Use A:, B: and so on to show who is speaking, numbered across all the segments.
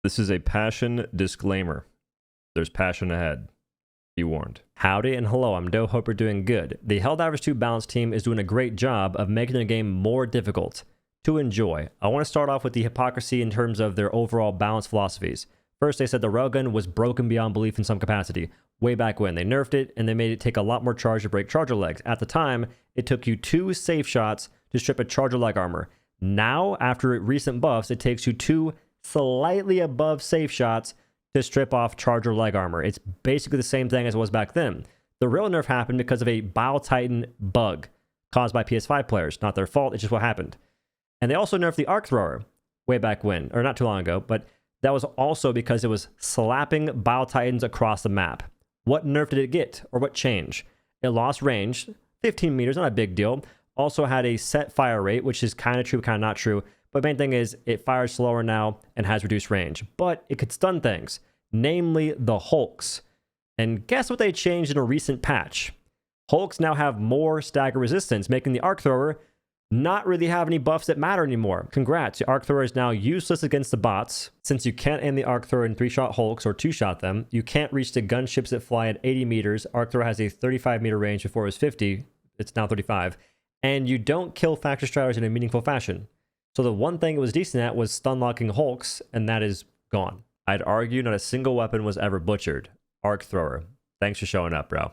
A: This is a passion disclaimer. There's passion ahead. Be warned.
B: Howdy and hello, I'm OhDough, hope you're doing good. The Helldivers 2 balance team is doing a great job of making the game more difficult to enjoy. I want to start off with the hypocrisy in terms of their overall balance philosophies. First, they said the railgun was broken beyond belief in some capacity. Way back when, they nerfed it and they made it take a lot more charge to break charger legs. At the time, it took you 2 safe shots to strip a charger leg armor. Now, after recent buffs, it takes you 2 slightly above safe shots to strip off charger leg armor. It's basically the same thing as it was back then. The real nerf happened because of a Bile Titan bug caused by PS5 players. Not their fault, it's just what happened. And they also nerfed the Arc Thrower way back when, or not too long ago, but that was also because it was slapping Bile Titans across the map. What nerf did it get, or what change? It lost range, 15 meters, not a big deal. Also had a set fire rate, which is kind of true, kind of not true. But main thing is, it fires slower now and has reduced range. But it could stun things, namely the Hulks. And guess what they changed in a recent patch? Hulks now have more stagger resistance, making the Arc Thrower not really have any buffs that matter anymore. Congrats, the Arc Thrower is now useless against the bots. Since you can't aim the Arc Thrower in 3-shot Hulks or 2-shot them, you can't reach the gunships that fly at 80 meters. Arc Thrower has a 35-meter range before it was 50. It's now 35. And you don't kill Factor Striders in a meaningful fashion. So the one thing it was decent at was stun locking Hulks, and that is gone. I'd argue not a single weapon was ever butchered. Arc Thrower. Thanks for showing up, bro.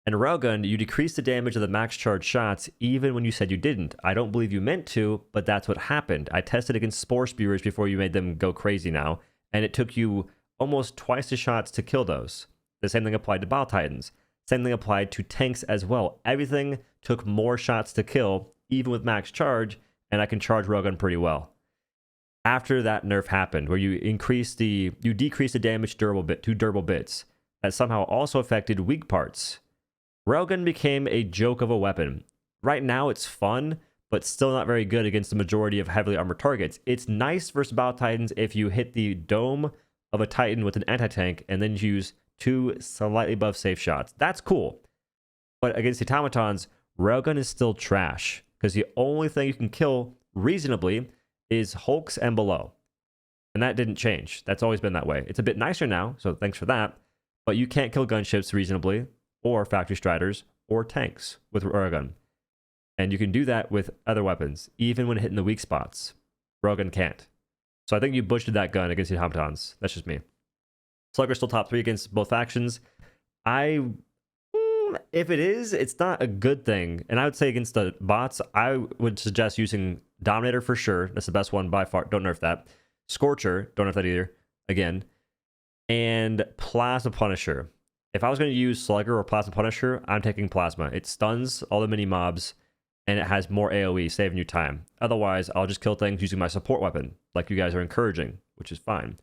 B: And Railgun, you decreased the damage of the max charge shots even when you said you didn't. I don't believe you meant to, but that's what happened. I tested against Spore Spewers before you made them go crazy now, and it took you almost twice the shots to kill those. The same thing applied to Bile Titans. Same thing applied to tanks as well. Everything took more shots to kill, even with max charge, and I can charge Railgun pretty well. After that nerf happened, where you decreased the damage to durable bits, that somehow also affected weak parts. Railgun became a joke of a weapon. Right now it's fun, but still not very good against the majority of heavily armored targets. It's nice versus Bile Titans if you hit the dome of a Titan with an anti-tank and then use 2 slightly above safe shots. That's cool. But against the automatons, Railgun is still trash, because the only thing you can kill reasonably is Hulks and below. And that didn't change. That's always been that way. It's a bit nicer now, so thanks for that. But you can't kill gunships reasonably, or Factory Striders, or tanks with Railgun. And you can do that with other weapons, even when hitting the weak spots. Railgun can't. So I think you butchered that gun against the automatons. That's just me. Slugger's still top 3 against both factions. If it is, it's not a good thing. And I would say against the bots, I would suggest using Dominator for sure. That's the best one by far. Don't nerf that. Scorcher, don't nerf that either. Again. And Plasma Punisher. If I was going to use Slugger or Plasma Punisher, I'm taking Plasma. It stuns all the mini mobs, and it has more AoE, saving you time. Otherwise, I'll just kill things using my support weapon, like you guys are encouraging, which is fine.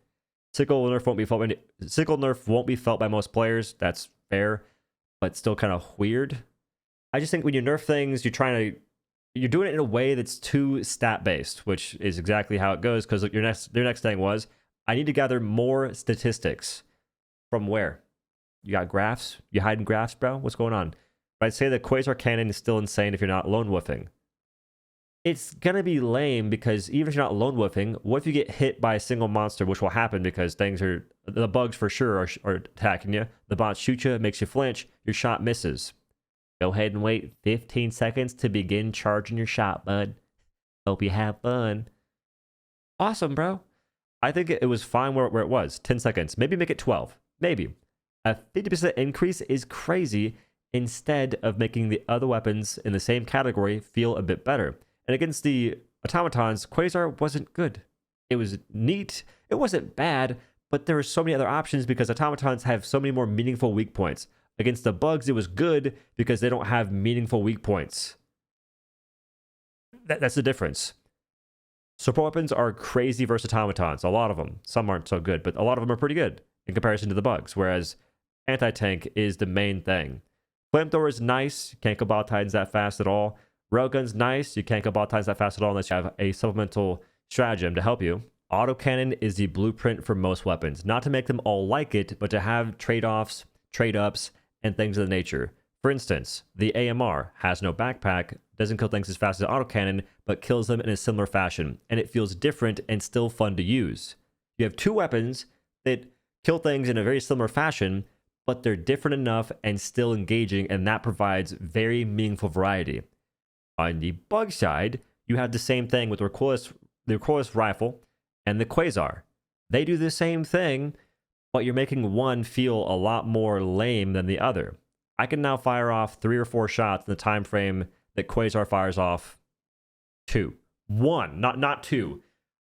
B: Sickle nerf won't be felt by most players. That's fair, but still kind of weird. I just think when you nerf things, you're doing it in a way that's too stat-based, which is exactly how it goes, because their next thing was, I need to gather more statistics. From where? You got graphs? You hiding graphs, bro? What's going on? But I'd say the Quasar Cannon is still insane if you're not lone wolfing. It's going to be lame because even if you're not lone wolfing, what if you get hit by a single monster, which will happen because the bugs for sure are attacking you. The bots shoot you, it makes you flinch, your shot misses. Go ahead and wait 15 seconds to begin charging your shot, bud. Hope you have fun. Awesome, bro. I think it was fine where it was. 10 seconds. Maybe make it 12. Maybe. A 50% increase is crazy instead of making the other weapons in the same category feel a bit better. And against the automatons, Quasar wasn't good. It was neat. It wasn't bad, but there were so many other options because automatons have so many more meaningful weak points. Against the bugs, it was good because they don't have meaningful weak points. That's the difference. Support weapons are crazy versus automatons. A lot of them. Some aren't so good, but a lot of them are pretty good in comparison to the bugs, whereas anti-tank is the main thing. Flamethrower is nice. You can't kill Bile Titans that fast at all. Railgun's nice. You can't kill Bile Titans that fast at all unless you have a supplemental stratagem to help you. Autocannon is the blueprint for most weapons. Not to make them all like it, but to have trade-offs, trade-ups, and things of the nature. For instance, the AMR has no backpack, doesn't kill things as fast as autocannon, but kills them in a similar fashion, and it feels different and still fun to use. You have two weapons that kill things in a very similar fashion, but they're different enough and still engaging, and that provides very meaningful variety. On the bug side, you have the same thing with the recoilless rifle and the Quasar. They do the same thing, but you're making one feel a lot more lame than the other. I can now fire off 3 or 4 shots in the time frame that Quasar fires off 2. 1, not 2.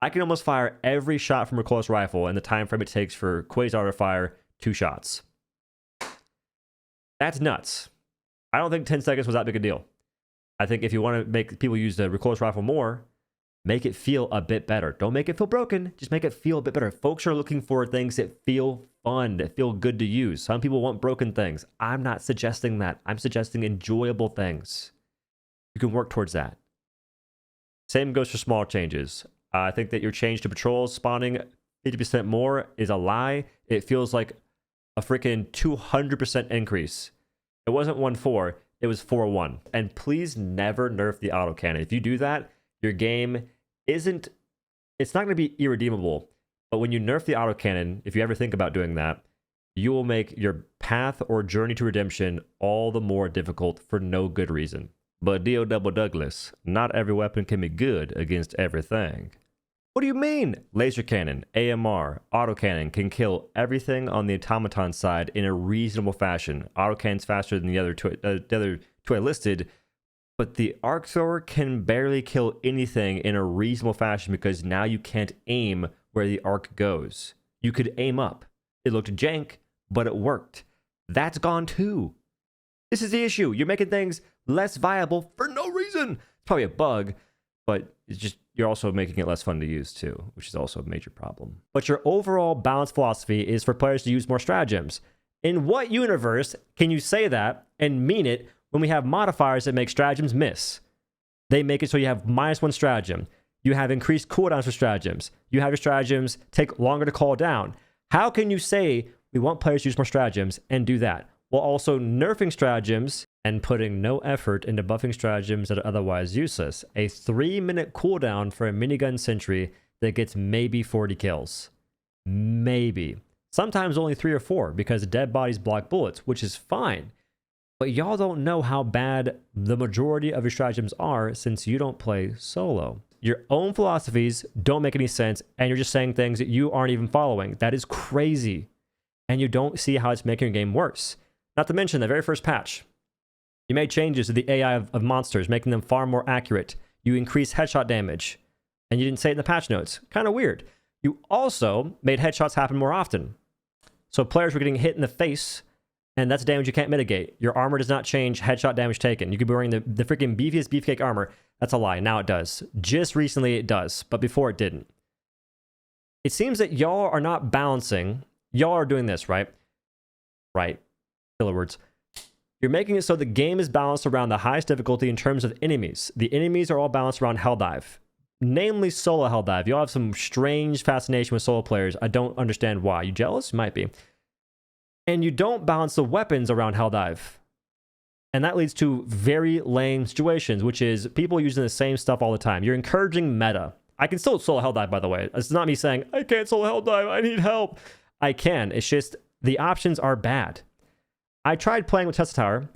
B: I can almost fire every shot from a recoilless rifle in the time frame it takes for Quasar to fire 2 shots. That's nuts. I don't think 10 seconds was that big a deal. I think if you want to make people use the recoilless rifle more, make it feel a bit better. Don't make it feel broken. Just make it feel a bit better. Folks are looking for things that feel fun, that feel good to use. Some people want broken things. I'm not suggesting that. I'm suggesting enjoyable things. You can work towards that. Same goes for small changes. I think that your change to patrols spawning 50% more is a lie. It feels like a freaking 200% increase. It wasn't 1-4, it was 4-1. And please never nerf the autocannon. If you do that, your game it's not going to be irredeemable. But when you nerf the autocannon, if you ever think about doing that, you will make your path or journey to redemption all the more difficult for no good reason. But D.O. Double Douglas, not every weapon can be good against everything. What do you mean? Laser cannon, AMR, autocannon can kill everything on the automaton side in a reasonable fashion. Autocannon's faster than the other two I listed, but the arc thrower can barely kill anything in a reasonable fashion because now you can't aim where the arc goes. You could aim up. It looked jank, but it worked. That's gone too. This is the issue. You're making things less viable for no reason. It's probably a bug, but it's just you're also making it less fun to use too, which is also a major problem. But your overall balance philosophy is for players to use more stratagems. In what universe can you say that and mean it when we have modifiers that make stratagems miss? They make it so you have -1 stratagem. You have increased cooldowns for stratagems. You have your stratagems take longer to call down. How can you say we want players to use more stratagems and do that, while also nerfing stratagems and putting no effort into buffing stratagems that are otherwise useless? A 3-minute cooldown for a minigun sentry that gets maybe 40 kills. Maybe. Sometimes only 3 or 4 because dead bodies block bullets, which is fine. But y'all don't know how bad the majority of your stratagems are since you don't play solo. Your own philosophies don't make any sense, and you're just saying things that you aren't even following. That is crazy. And you don't see how it's making your game worse. Not to mention the very first patch. You made changes to the AI of monsters, making them far more accurate. You increased headshot damage, and you didn't say it in the patch notes. Kind of weird. You also made headshots happen more often. So players were getting hit in the face, and that's damage you can't mitigate. Your armor does not change headshot damage taken. You could be wearing the freaking beefiest beefcake armor. That's a lie. Now it does. Just recently it does, but before it didn't. It seems that y'all are not balancing. Y'all are doing this, right? Right. Killer words. You're making it so the game is balanced around the highest difficulty in terms of enemies. The enemies are all balanced around Helldive, namely solo Helldive. You all have some strange fascination with solo players. I don't understand why. You jealous? You might be. And you don't balance the weapons around Helldive. And that leads to very lame situations, which is people using the same stuff all the time. You're encouraging meta. I can still solo Helldive, by the way. It's not me saying, I can't solo Helldive, I need help. I can. It's just the options are bad. I tried playing with Tesla Tower,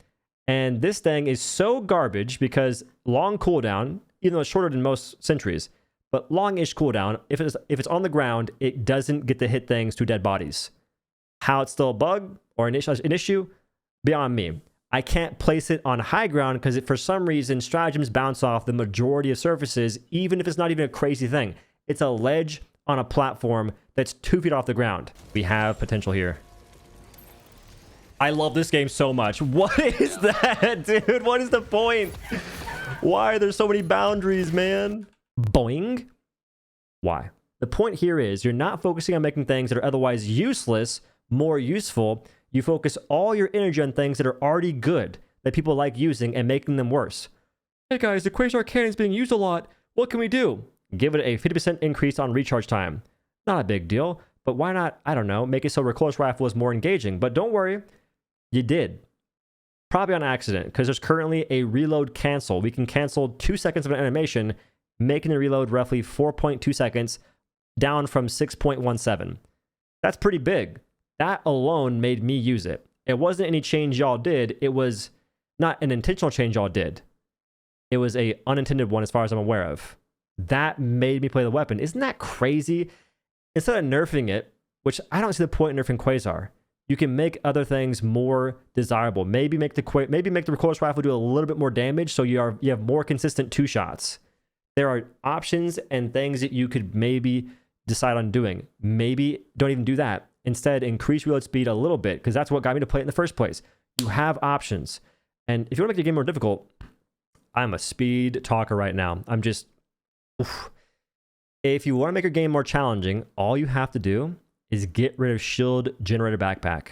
B: and this thing is so garbage because long cooldown, even though it's shorter than most sentries, but long-ish cooldown, if it's on the ground, it doesn't get to hit things to dead bodies. How it's still a bug or an issue, beyond me. I can't place it on high ground because for some reason, stratagems bounce off the majority of surfaces, even if it's not even a crazy thing. It's a ledge on a platform that's 2 feet off the ground. We have potential here. I love this game so much. What is that, dude? What is the point? Why are there so many boundaries, man? Boing. Why? The point here is you're not focusing on making things that are otherwise useless more useful. You focus all your energy on things that are already good, that people like using, and making them worse. Hey guys, the Quasar Cannon is being used a lot. What can we do? Give it a 50% increase on recharge time. Not a big deal, but why not, I don't know, make it so recoilless rifle is more engaging. But don't worry, you did. Probably on accident, because there's currently a reload cancel. We can cancel 2 seconds of an animation, making the reload roughly 4.2 seconds. down from 6.17. That's pretty big. That alone made me use it. It wasn't any change y'all did. It was not an intentional change y'all did. It was a unintended one as far as I'm aware of. That made me play the weapon. Isn't that crazy? Instead of nerfing it, which I don't see the point in nerfing Quasar, you can make other things more desirable. Maybe make the recoilless rifle do a little bit more damage, so you have more consistent 2 shots. There are options and things that you could maybe decide on doing. Maybe don't even do that. Instead, increase reload speed a little bit, because that's what got me to play it in the first place. You have options. And if you want to make the game more difficult, I'm a speed talker right now. I'm just... Oof. If you want to make your game more challenging, all you have to do is get rid of shield generator backpack.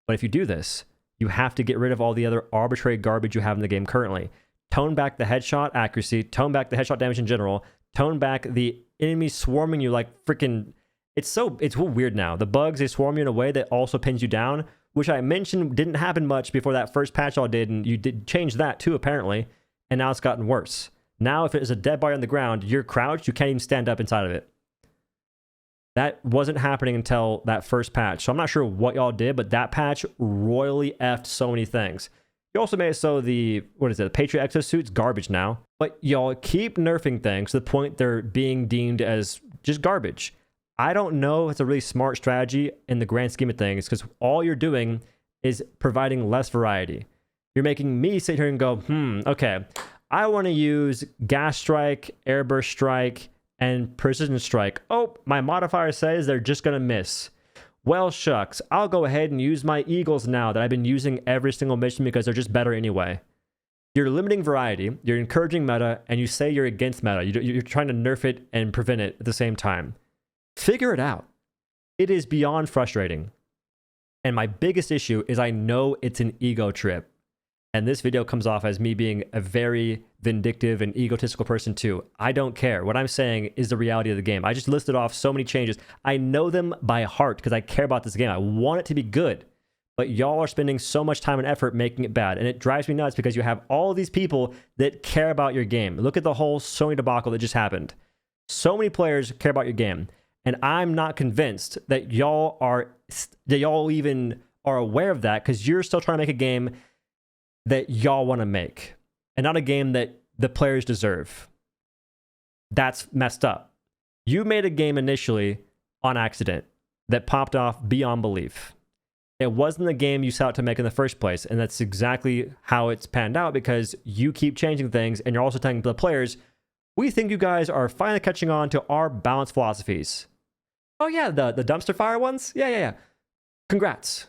B: But if you do this, you have to get rid of all the other arbitrary garbage you have in the game currently. Tone back the headshot accuracy, tone back the headshot damage in general, tone back the enemy swarming you like freaking... It's weird now. The bugs, they swarm you in a way that also pins you down, which I mentioned didn't happen much before that first patch y'all did, and you did change that too, apparently, and now it's gotten worse. Now, if it's a dead body on the ground, you're crouched, you can't even stand up inside of it. That wasn't happening until that first patch. So I'm not sure what y'all did, but that patch royally effed so many things. You also made it so the Patriot exosuit's garbage now. But y'all keep nerfing things to the point they're being deemed as just garbage. I don't know if it's a really smart strategy in the grand scheme of things, because all you're doing is providing less variety. You're making me sit here and go, okay, I want to use gas strike, airburst strike, and precision strike. Oh, my modifier says they're just going to miss. Well, shucks. I'll go ahead and use my eagles now that I've been using every single mission because they're just better anyway. You're limiting variety, you're encouraging meta, and you say you're against meta. You're trying to nerf it and prevent it at the same time. Figure it out. It is beyond frustrating. And my biggest issue is I know it's an ego trip. And this video comes off as me being a very vindictive and egotistical person too. I don't care. What I'm saying is the reality of the game. I just listed off so many changes. I know them by heart because I care about this game. I want it to be good. But y'all are spending so much time and effort making it bad. And it drives me nuts because you have all these people that care about your game. Look at the whole Sony debacle that just happened. So many players care about your game. And I'm not convinced that y'all even are aware of that, because you're still trying to make a game that y'all want to make and not a game that the players deserve. That's messed up. You made a game initially on accident that popped off beyond belief. It wasn't the game you set out to make in the first place, and that's exactly how it's panned out, because you keep changing things and you're also telling the players, we think you guys are finally catching on to our balanced philosophies. Oh yeah, the dumpster fire ones? Yeah. Congrats.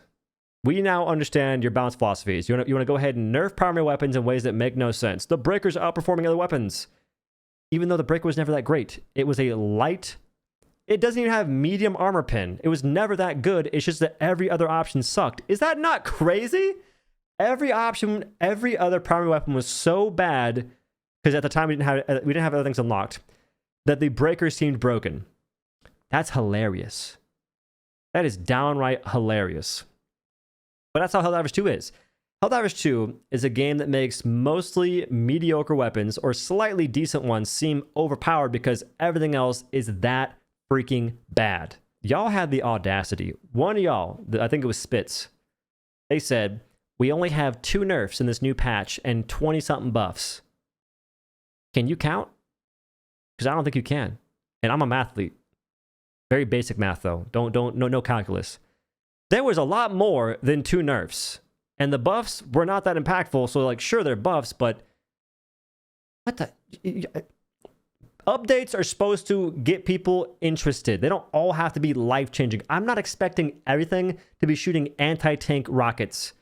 B: We now understand your balanced philosophies. You want to go ahead and nerf primary weapons in ways that make no sense. The breakers are outperforming other weapons. Even though the breaker was never that great. It was a light... It doesn't even have medium armor pin. It was never that good. It's just that every other option sucked. Is that not crazy? Every other primary weapon was so bad, because at the time we didn't have other things unlocked, that the breaker seemed broken. That's hilarious. That is downright hilarious. But that's how Helldivers 2 is. Helldivers 2 is a game that makes mostly mediocre weapons or slightly decent ones seem overpowered because everything else is that freaking bad. Y'all had the audacity. One of y'all, I think it was Spitz, they said, we only have 2 nerfs in this new patch and 20-something buffs. Can you count? Because I don't think you can. And I'm a mathlete. Very basic math though. No calculus. There was a lot more than 2 nerfs. And the buffs were not that impactful, so like, sure, they're buffs, but what the... Updates are supposed to get people interested. They don't all have to be life-changing. I'm not expecting everything to be shooting anti-tank rockets.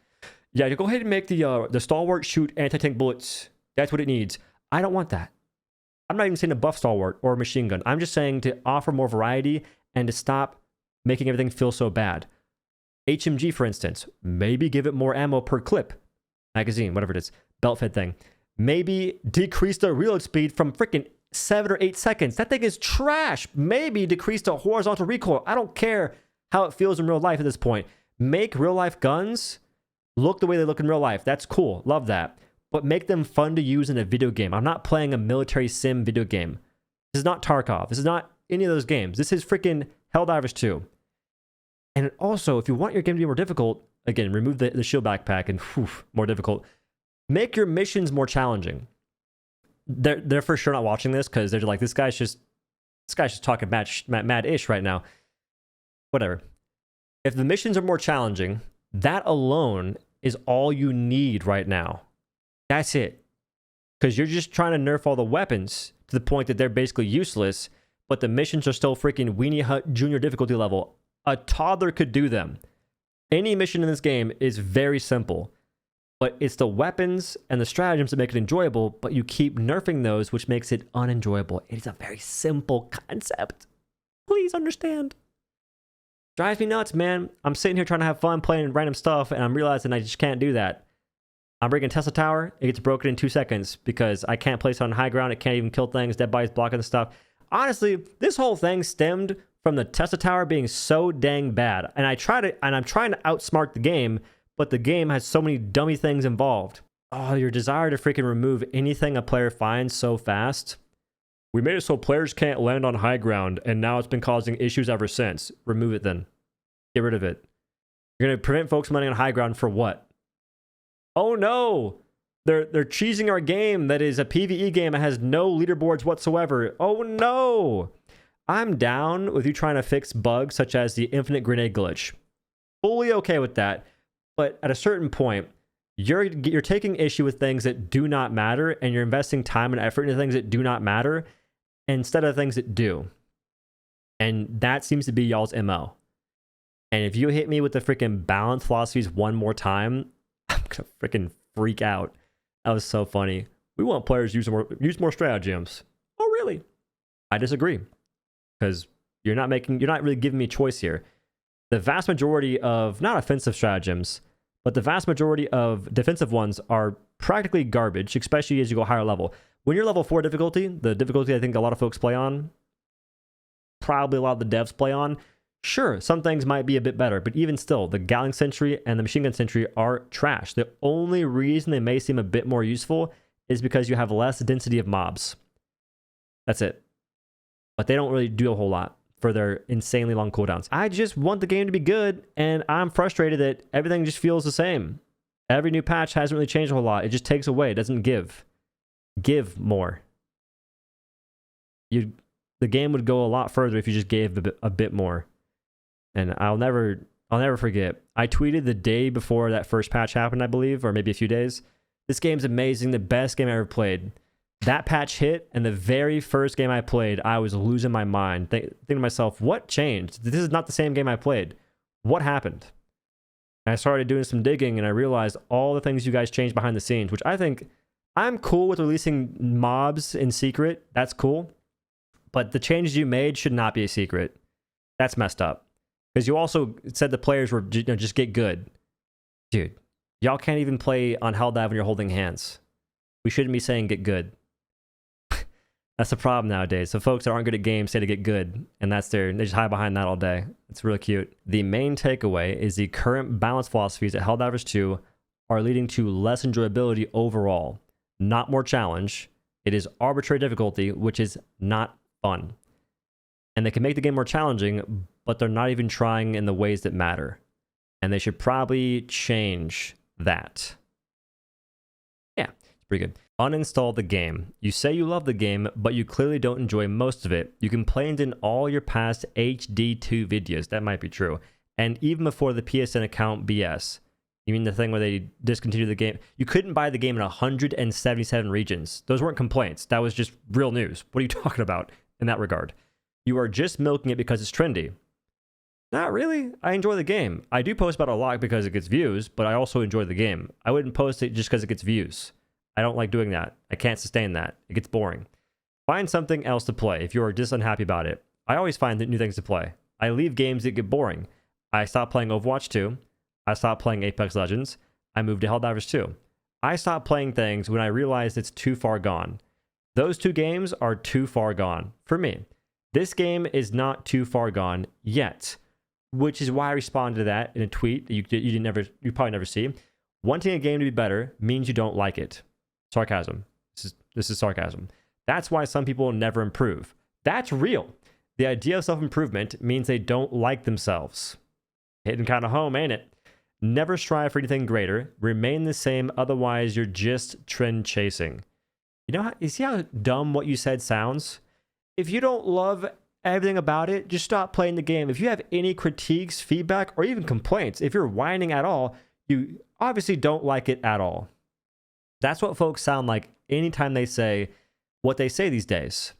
B: Yeah, you go ahead and make the Stalwart shoot anti-tank bullets. That's what it needs. I don't want that. I'm not even saying a buff Stalwart or a machine gun. I'm just saying to offer more variety and to stop making everything feel so bad. HMG, for instance, maybe give it more ammo per clip. Magazine, whatever it is. Belt fed thing. Maybe decrease the reload speed from freaking 7 or 8 seconds. That thing is trash. Maybe decrease the horizontal recoil. I don't care how it feels in real life at this point. Make real life guns look the way they look in real life. That's cool. Love that. But make them fun to use in a video game. I'm not playing a military sim video game. This is not Tarkov. This is not any of those games. This is freaking Helldivers 2. And also, if you want your game to be more difficult, again, remove the shield backpack and more difficult. Make your missions more challenging. They're for sure not watching this because they're like, this guy's just talking mad-ish right now. Whatever. If the missions are more challenging, that alone is all you need right now. That's it. Because you're just trying to nerf all the weapons to the point that they're basically useless, but the missions are still freaking Weenie Hut Junior difficulty level. A toddler could do them. Any mission in this game is very simple, but it's the weapons and the stratagems that make it enjoyable, but you keep nerfing those, which makes it unenjoyable. It is a very simple concept. Please understand. Drives me nuts, man. I'm sitting here trying to have fun playing random stuff, and I'm realizing I just can't do that. I'm bringing Tesla Tower. It gets broken in 2 seconds because I can't place it on high ground. It can't even kill things. Dead bodies blocking the stuff. Honestly, this whole thing stemmed from the Tesla Tower being so dang bad. And I'm trying to outsmart the game, but the game has so many dummy things involved. Oh, your desire to freaking remove anything a player finds so fast. We made it so players can't land on high ground, and now it's been causing issues ever since. Remove it then. Get rid of it. You're going to prevent folks from landing on high ground for what? Oh no! They're cheesing our game that is a PvE game that has no leaderboards whatsoever. Oh no! I'm down with you trying to fix bugs such as the infinite grenade glitch. Fully okay with that, but at a certain point, you're taking issue with things that do not matter, and you're investing time and effort into things that do not matter instead of things that do. And that seems to be y'all's MO. And if you hit me with the freaking balance philosophies one more time, I'm gonna freaking freak out. That was so funny. We want players to use more stratagems. Oh, really? I disagree. Because you're not really giving me choice here. The vast majority of, not offensive stratagems, but the vast majority of defensive ones are practically garbage, especially as you go higher level. When you're level 4 difficulty, the difficulty I think a lot of folks play on, probably a lot of the devs play on, sure, some things might be a bit better, but even still, the Gatling Sentry and the Machine Gun Sentry are trash. The only reason they may seem a bit more useful is because you have less density of mobs. That's it. But they don't really do a whole lot for their insanely long cooldowns. I just want the game to be good, and I'm frustrated that everything just feels the same. Every new patch hasn't really changed a whole lot. It just takes away. It doesn't give. Give more. The game would go a lot further if you just gave a bit more. And I'll never forget. I tweeted the day before that first patch happened, I believe, or maybe a few days. This game's amazing. The best game I ever played. That patch hit, and the very first game I played, I was losing my mind. Thinking to myself, what changed? This is not the same game I played. What happened? And I started doing some digging, and I realized all the things you guys changed behind the scenes, which I think I'm cool with releasing mobs in secret. That's cool. But the changes you made should not be a secret. That's messed up. Because you also said the players were just get good. Dude, y'all can't even play on Helldive when you're holding hands. We shouldn't be saying get good. That's the problem nowadays. So folks that aren't good at games say to get good, and they just hide behind that all day. It's really cute. The main takeaway is the current balance philosophies at Helldivers 2 are leading to less enjoyability overall. Not more challenge. It is arbitrary difficulty, which is not fun. And they can make the game more challenging, but they're not even trying in the ways that matter. And they should probably change that. Yeah, it's pretty good. Uninstall the game. You say you love the game, but you clearly don't enjoy most of it. You complained in all your past HD2 videos. That might be true. And even before the PSN account BS. You mean the thing where they discontinued the game? You couldn't buy the game in 177 regions. Those weren't complaints. That was just real news. What are you talking about in that regard? You are just milking it because it's trendy. Not really. I enjoy the game. I do post about it a lot because it gets views, but I also enjoy the game. I wouldn't post it just because it gets views. I don't like doing that. I can't sustain that. It gets boring. Find something else to play if you are just unhappy about it. I always find new things to play. I leave games that get boring. I stopped playing Overwatch 2. I stopped playing Apex Legends. I moved to Helldivers 2. I stopped playing things when I realized it's too far gone. Those two games are too far gone for me. This game is not too far gone yet, which is why I responded to that in a tweet that you probably never see. Wanting a game to be better means you don't like it. Sarcasm. This is sarcasm. That's why some people never improve. That's real. The idea of self-improvement means they don't like themselves. Hitting kind of home, ain't it? Never strive for anything greater. Remain the same, otherwise you're just trend chasing. You see how dumb what you said sounds? If you don't love everything about it, just stop playing the game. If you have any critiques, feedback, or even complaints, if you're whining at all, you obviously don't like it at all. That's what folks sound like anytime they say what they say these days.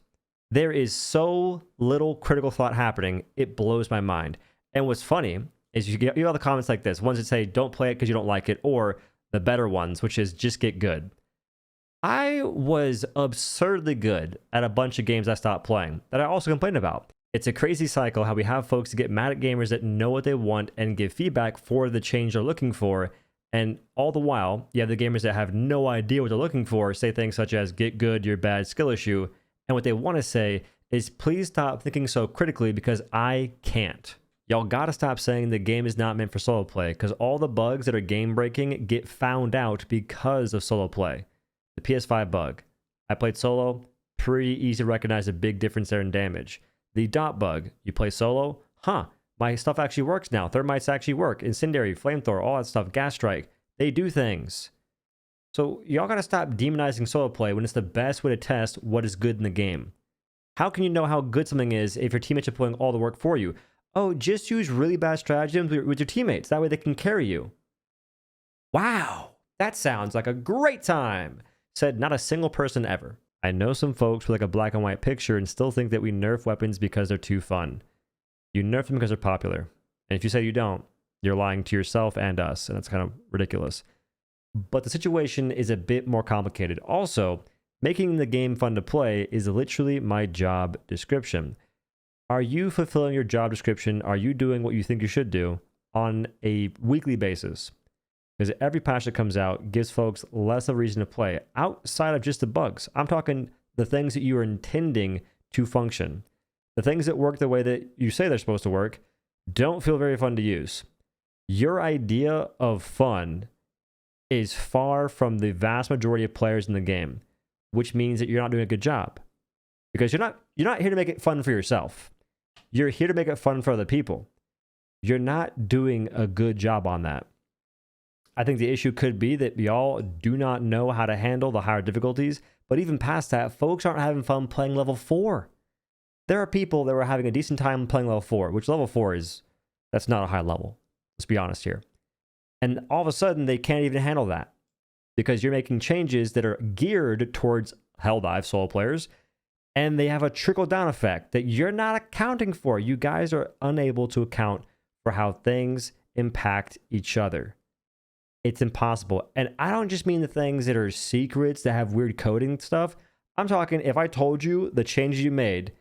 B: There is so little critical thought happening, it blows my mind. And what's funny is you get all the comments like this, ones that say don't play it because you don't like it, or the better ones, which is just get good. I was absurdly good at a bunch of games I stopped playing that I also complained about. It's a crazy cycle how we have folks get mad at gamers that know what they want and give feedback for the change they're looking for. And all the while, you have the gamers that have no idea what they're looking for say things such as get good, you're bad, skill issue. And what they want to say is please stop thinking so critically because I can't. Y'all gotta stop saying the game is not meant for solo play because all the bugs that are game breaking get found out because of solo play. The PS5 bug. I played solo, pretty easy to recognize a big difference there in damage. The dot bug. You play solo, my stuff actually works now. Thermites actually work. Incendiary, flamethrower, all that stuff, gas strike. They do things. So y'all gotta stop demonizing solo play when it's the best way to test what is good in the game. How can you know how good something is if your teammates are putting all the work for you? Oh, just use really bad stratagems with your teammates. That way they can carry you. Wow, that sounds like a great time. Said not a single person ever. I know some folks with like a black and white picture and still think that we nerf weapons because they're too fun. You nerf them because they're popular. And if you say you don't, you're lying to yourself and us, and that's kind of ridiculous. But the situation is a bit more complicated. Also, making the game fun to play is literally my job description. Are you fulfilling your job description? Are you doing what you think you should do on a weekly basis? Because every patch that comes out gives folks less of a reason to play outside of just the bugs. I'm talking the things that you are intending to function. The things that work the way that you say they're supposed to work don't feel very fun to use. Your idea of fun is far from the vast majority of players in the game, which means that you're not doing a good job. Because you're not here to make it fun for yourself. You're here to make it fun for other people. You're not doing a good job on that. I think the issue could be that y'all do not know how to handle the higher difficulties, but even past that, folks aren't having fun playing level 4. There are people that were having a decent time playing level 4, which level 4 that's not a high level. Let's be honest here. And all of a sudden, they can't even handle that because you're making changes that are geared towards Helldive solo players, and they have a trickle-down effect that you're not accounting for. You guys are unable to account for how things impact each other. It's impossible. And I don't just mean the things that are secrets that have weird coding stuff. I'm talking if I told you the changes you made,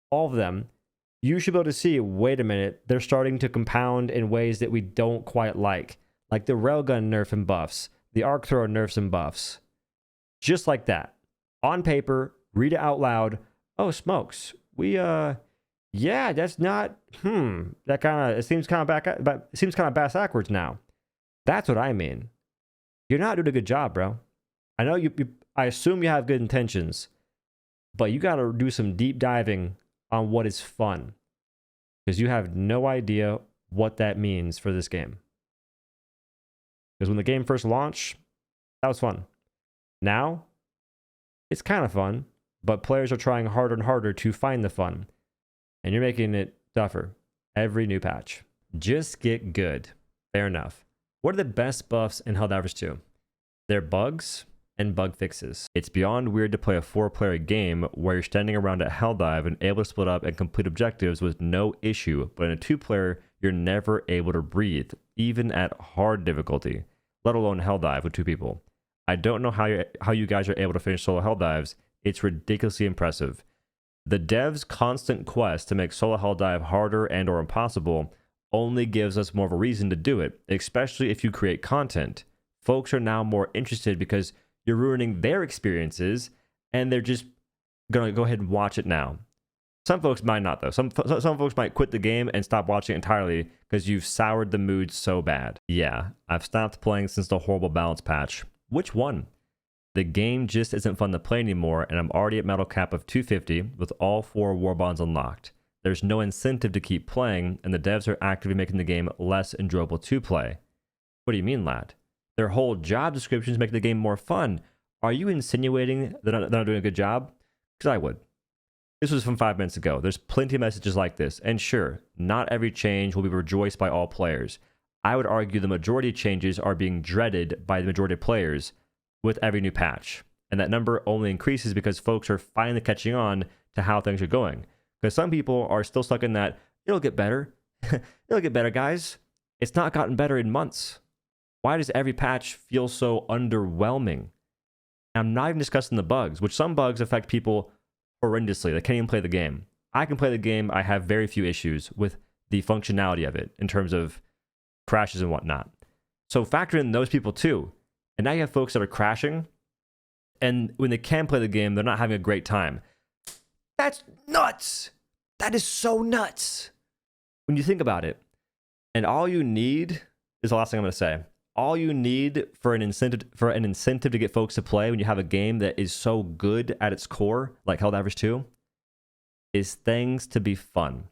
B: all of them, you should be able to see, wait a minute, they're starting to compound in ways that we don't quite like the Railgun nerf and buffs, the Arc Thrower nerfs and buffs. Just like that. On paper, read it out loud. Oh, smokes. Yeah, that's not, it seems kind of bass backwards now. That's what I mean. You're not doing a good job, bro. I know I assume you have good intentions, but you got to do some deep diving on what is fun because you have no idea what that means for this game. Because when the game first launched, that was fun. Now, it's kind of fun, but players are trying harder and harder to find the fun, and you're making it tougher every new patch. Just get good. Fair enough. What are the best buffs in Helldivers 2? They're bugs and bug fixes. It's beyond weird to play a 4-player game where you're standing around at Helldive and able to split up and complete objectives with no issue, but in a 2-player, you're never able to breathe, even at hard difficulty, let alone Helldive with 2 people. I don't know how you guys are able to finish solo Helldives. It's ridiculously impressive. The devs' constant quest to make solo Helldive harder and or impossible only gives us more of a reason to do it, especially if you create content. Folks are now more interested because you're ruining their experiences, and they're just going to go ahead and watch it now. Some folks might not, though. Some folks might quit the game and stop watching it entirely because you've soured the mood so bad. Yeah, I've stopped playing since the horrible balance patch. Which one? The game just isn't fun to play anymore, and I'm already at metal cap of 250 with all 4 war bonds unlocked. there's no incentive to keep playing, and the devs are actively making the game less enjoyable to play. What do you mean, lad? Their whole job descriptions make the game more fun. Are you insinuating that they're not doing a good job? Because I would. This was from 5 minutes ago. There's plenty of messages like this. And sure, not every change will be rejoiced by all players. I would argue the majority of changes are being dreaded by the majority of players with every new patch. And that number only increases because folks are finally catching on to how things are going. Because some people are still stuck in that, it'll get better. It'll get better, guys. It's not gotten better in months. Why does every patch feel so underwhelming? I'm not even discussing the bugs, which some bugs affect people horrendously. They can't even play the game. I can play the game. I have very few issues with the functionality of it in terms of crashes and whatnot. So factor in those people too. And now you have folks that are crashing, and when they can play the game, they're not having a great time. That's nuts. That is so nuts. When you think about it, and all you need is the last thing I'm going to say. All you need for an incentive to get folks to play when you have a game that is so good at its core, like Helldivers 2, is things to be fun.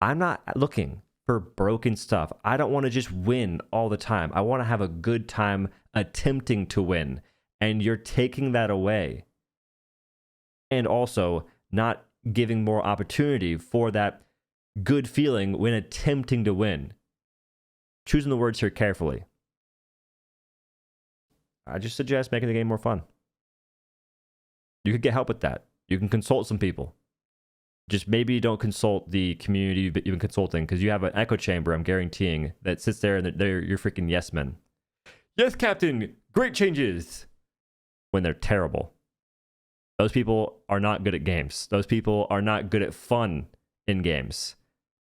B: I'm not looking for broken stuff. I don't want to just win all the time. I want to have a good time attempting to win. And you're taking that away. And also not giving more opportunity for that good feeling when attempting to win. Choosing the words here carefully. I just suggest making the game more fun. You could get help with that. You can consult some people. Just maybe don't consult the community you've been consulting, because you have an echo chamber, I'm guaranteeing, that sits there and they're your freaking yes men. Yes, Captain, great changes. When they're terrible. Those people are not good at games. Those people are not good at fun in games.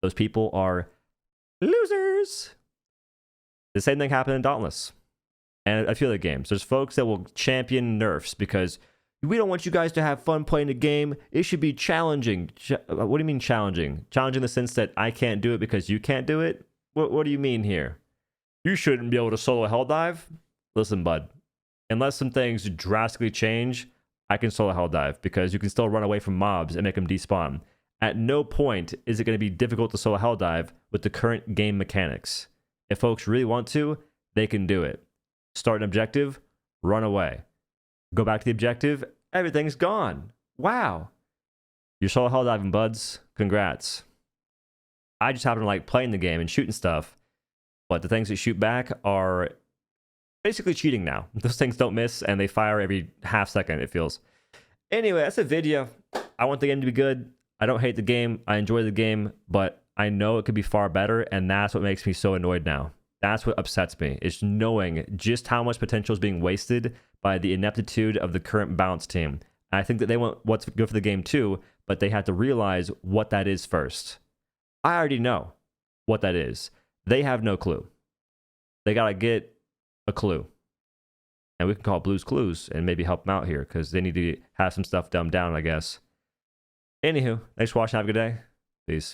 B: Those people are losers. The same thing happened in Dauntless and a few other games. There's folks that will champion nerfs because we don't want you guys to have fun playing the game. It should be challenging. What do you mean challenging? Challenging in the sense that I can't do it because you can't do it? What do you mean here? You shouldn't be able to solo Helldive? Listen, bud. Unless some things drastically change, I can solo Helldive because you can still run away from mobs and make them despawn. At no point is it going to be difficult to solo Helldive with the current game mechanics. If folks really want to, they can do it. Start an objective, run away. Go back to the objective, everything's gone. Wow. You're solo Helldiving, buds. Congrats. I just happen to like playing the game and shooting stuff, but the things that shoot back are basically cheating now. Those things don't miss, and they fire every half second, it feels. Anyway, that's a video. I want the game to be good. I don't hate the game. I enjoy the game, but I know it could be far better, and that's what makes me so annoyed now. That's what upsets me, is knowing just how much potential is being wasted by the ineptitude of the current balance team. And I think that they want what's good for the game too, but they have to realize what that is first. I already know what that is. They have no clue. They got to get a clue. And we can call it Blue's Clues and maybe help them out here because they need to have some stuff dumbed down, I guess. Anywho, thanks for watching. Have a good day. Peace.